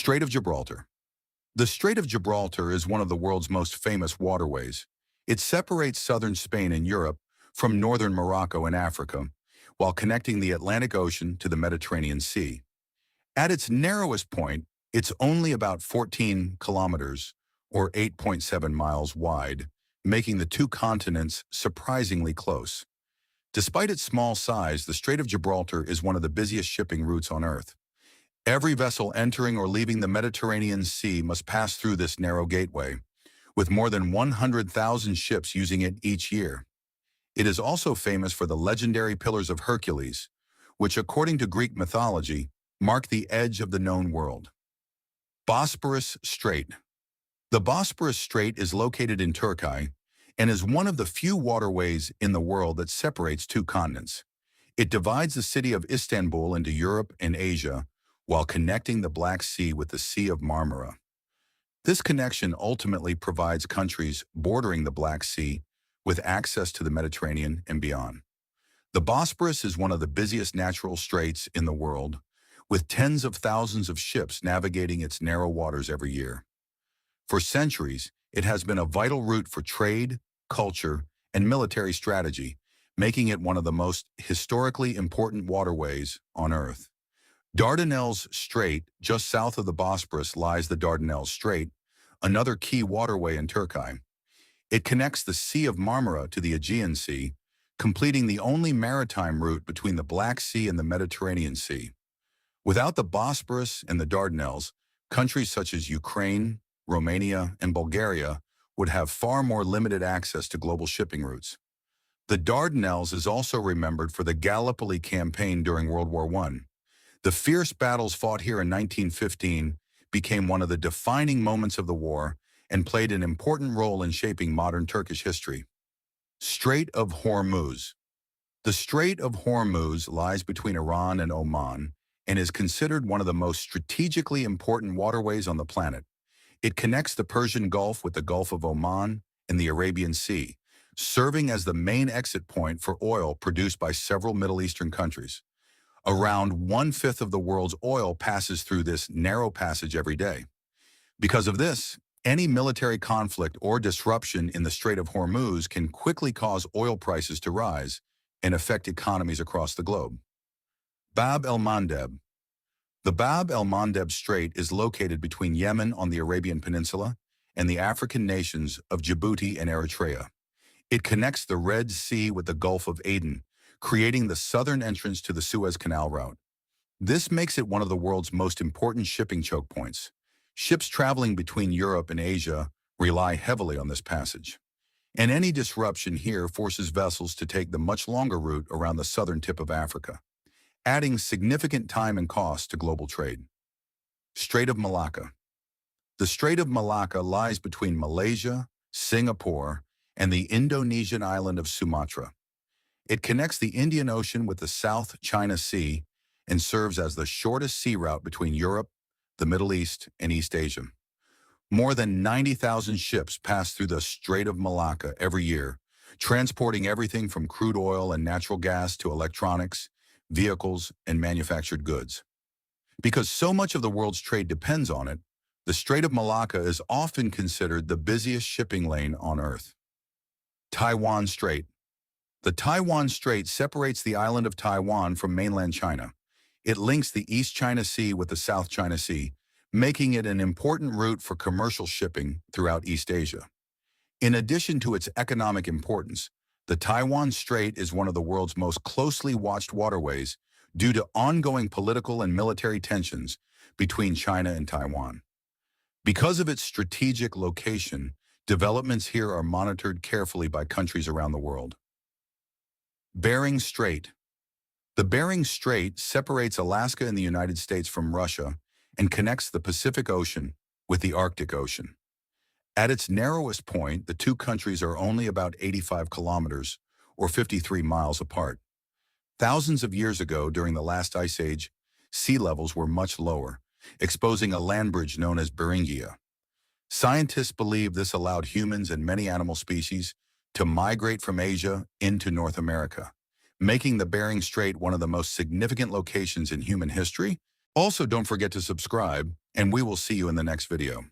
Strait of Gibraltar. The Strait of Gibraltar is one of the world's most famous waterways. It separates southern Spain and Europe from northern Morocco and Africa, while connecting the Atlantic Ocean to the Mediterranean Sea. At its narrowest point, it's only about 14 kilometers, or 8.7 miles wide, making the two continents surprisingly close. Despite its small size, the Strait of Gibraltar is one of the busiest shipping routes on Earth. Every vessel entering or leaving the Mediterranean Sea must pass through this narrow gateway, with more than 100,000 ships using it each year. It is also famous for the legendary Pillars of Hercules, which, according to Greek mythology, mark the edge of the known world. Bosporus Strait. The Bosporus Strait is located in Turkey and is one of the few waterways in the world that separates two continents. It divides the city of Istanbul into Europe and Asia, while connecting the Black Sea with the Sea of Marmara. This connection ultimately provides countries bordering the Black Sea with access to the Mediterranean and beyond. The Bosporus is one of the busiest natural straits in the world, with tens of thousands of ships navigating its narrow waters every year. For centuries, it has been a vital route for trade, culture, and military strategy, making it one of the most historically important waterways on Earth. Dardanelles Strait, just south of the Bosporus, lies the Dardanelles Strait, another key waterway in Turkey. It connects the Sea of Marmara to the Aegean Sea, completing the only maritime route between the Black Sea and the Mediterranean Sea. Without the Bosporus and the Dardanelles, countries such as Ukraine, Romania, and Bulgaria would have far more limited access to global shipping routes. The Dardanelles is also remembered for the Gallipoli campaign during World War I. The fierce battles fought here in 1915 became one of the defining moments of the war and played an important role in shaping modern Turkish history. Strait of Hormuz. The Strait of Hormuz lies between Iran and Oman and is considered one of the most strategically important waterways on the planet. It connects the Persian Gulf with the Gulf of Oman and the Arabian Sea, serving as the main exit point for oil produced by several Middle Eastern countries. Around 1/5 of the world's oil passes through this narrow passage every day. Because of this, any military conflict or disruption in the Strait of Hormuz can quickly cause oil prices to rise and affect economies across the globe. Bab el-Mandeb. The Bab el-Mandeb Strait is located between Yemen on the Arabian Peninsula and the African nations of Djibouti and Eritrea. It connects the Red Sea with the Gulf of Aden, creating the southern entrance to the Suez Canal route. This makes it one of the world's most important shipping choke points. Ships traveling between Europe and Asia rely heavily on this passage, and any disruption here forces vessels to take the much longer route around the southern tip of Africa, adding significant time and cost to global trade. Strait of Malacca. The Strait of Malacca lies between Malaysia, Singapore, and the Indonesian island of Sumatra. It connects the Indian Ocean with the South China Sea and serves as the shortest sea route between Europe, the Middle East, and East Asia. More than 90,000 ships pass through the Strait of Malacca every year, transporting everything from crude oil and natural gas to electronics, vehicles, and manufactured goods. Because so much of the world's trade depends on it, the Strait of Malacca is often considered the busiest shipping lane on Earth. Taiwan Strait. The Taiwan Strait separates the island of Taiwan from mainland China. It links the East China Sea with the South China Sea, making it an important route for commercial shipping throughout East Asia. In addition to its economic importance, the Taiwan Strait is one of the world's most closely watched waterways due to ongoing political and military tensions between China and Taiwan. Because of its strategic location, developments here are monitored carefully by countries around the world. Bering Strait. The Bering Strait separates Alaska and the United States from Russia and connects the Pacific Ocean with the Arctic Ocean. At its narrowest point, the two countries are only about 85 kilometers, or 53 miles apart. Thousands of years ago, during the last ice age, sea levels were much lower, exposing a land bridge known as Beringia. Scientists believe this allowed humans and many animal species to migrate from Asia into North America, making the Bering Strait one of the most significant locations in human history. Also, don't forget to subscribe and we will see you in the next video.